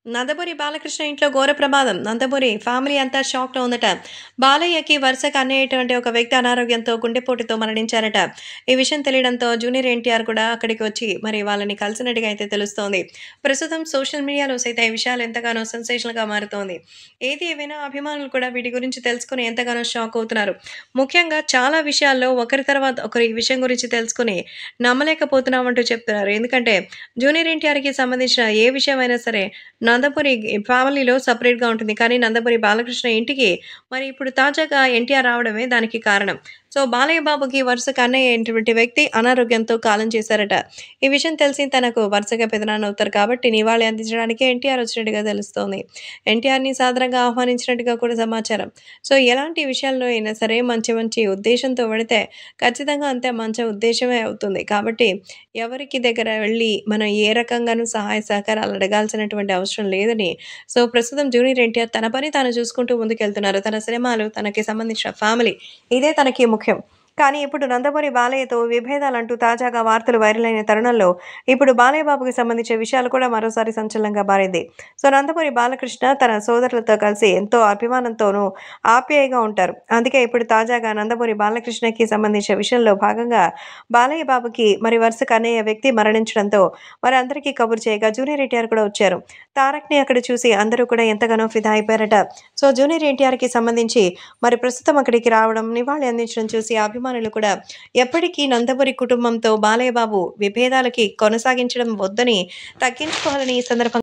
నందమూరి బాలకృష్ణ ఇంట్లో ఘోర ప్రమాదం. నందమూరి ఫ్యామిలీ అంతా షాక్‌లో ఉందట. బాలయ్యకి వరుసగా అనేటువంటి ఒక వ్యక్తి అనారోగ్యంతో గుండెపోటుతో మరణించారట. ఈ విషయం తెలియడంతో జూనియర్ ఎన్టీఆర్ కూడా అక్కడికి వచ్చి మరి వాళ్ళని కలిసినట్టుగా అయితే తెలుస్తోంది. ప్రస్తుతం సోషల్ మీడియాలో సైతం ఈ విషయాలు ఎంతగానో సెన్సేషనల్‌గా మారుతోంది. ఏది ఏమైనా అభిమానులు కూడా వీటి గురించి తెలుసుకొని ఎంతగానో షాక్ అవుతున్నారు. ముఖ్యంగా చాలా విషయాల్లో ఒకరి తర్వాత ఒకరు ఈ విషయం గురించి తెలుసుకొని నమ్మలేకపోతున్నామంటూ చెప్తున్నారు. ఎందుకంటే జూనియర్ ఎన్టీఆర్‌కి సంబంధించిన ఏ విషయమైనా సరే నందమూరి ఫ్యామిలీలో సెపరేట్‌గా ఉంటుంది. కానీ నందమూరి బాలకృష్ణ ఇంటికి మరి ఇప్పుడు తాజాగా ఎన్టీఆర్ రావడమే దానికి కారణం. సో, బాలయ్య బాబుకి వరుసగా అన్నయ్య అయినటువంటి వ్యక్తి అనారోగ్యంతో కాలం చేశారట. ఈ విషయం తెలిసి తనకు వరుసగా పెదనాన్న అవుతారు కాబట్టి నివాళి అందించడానికి ఎన్టీఆర్ వచ్చినట్టుగా తెలుస్తోంది. ఎన్టీఆర్‌ని సాదరంగా ఆహ్వానించినట్టుగా కూడా సమాచారం. సో, ఎలాంటి విషయాల్లో అయినా సరే మంచి మంచి ఉద్దేశ్యంతో వెడితే ఖచ్చితంగా అంతే మంచి ఉద్దేశ్యమే అవుతుంది. కాబట్టి ఎవరికి దగ్గర వెళ్లి మనం ఏ రకంగానూ సహాయ సహకారాలు అడగాల్సినటువంటి అవసరం లేదని సో, ప్రస్తుతం జూనియర్ ఎన్టీఆర్ తన పని తాను చూసుకుంటూ ముందుకెళ్తున్నారు. తన సినిమాలు, తనకి సంబంధించిన ఫ్యామిలీ ఇదే తనకి ముఖ్యం. కానీ ఇప్పుడు నందమూరి బాలయ్యతో విభేదాలంటూ తాజాగా వార్తలు వైరల్ అయిన తరుణంలో ఇప్పుడు బాలయ్య బాబుకి సంబంధించిన విషయాలు కూడా మరోసారి సంచలనంగా మారింది. సో, నందమూరి బాలకృష్ణ తన సోదరులతో కలిసి ఎంతో అభిమానంతోనూ ఆప్యాయంగా ఉంటారు. అందుకే ఇప్పుడు తాజాగా నందమూరి బాలకృష్ణకి సంబంధించిన విషయంలో భాగంగా బాలయ్య బాబుకి మరి వరుసగా అన్నయ్య వ్యక్తి మరణించడంతో మరి అందరికీ కబురు చేయగా జూనియర్ ఎన్టీఆర్ కూడా వచ్చారు. తారక్‌ని అక్కడ చూసి అందరూ కూడా ఎంతగానో ఫిదా అయిపోయారట. సో, జూనియర్ ఎన్టీఆర్‌కి సంబంధించి మరి ప్రస్తుతం అక్కడికి రావడం, నివాళి అందించడం చూసి అభిమానులు కూడా ఎప్పటికీ నందమూరి కుటుంబంతో బాలయ్య బాబు విభేదాలకి కొనసాగించడం వద్దని తగ్గించుకోవాలని ఈ సందర్భంగా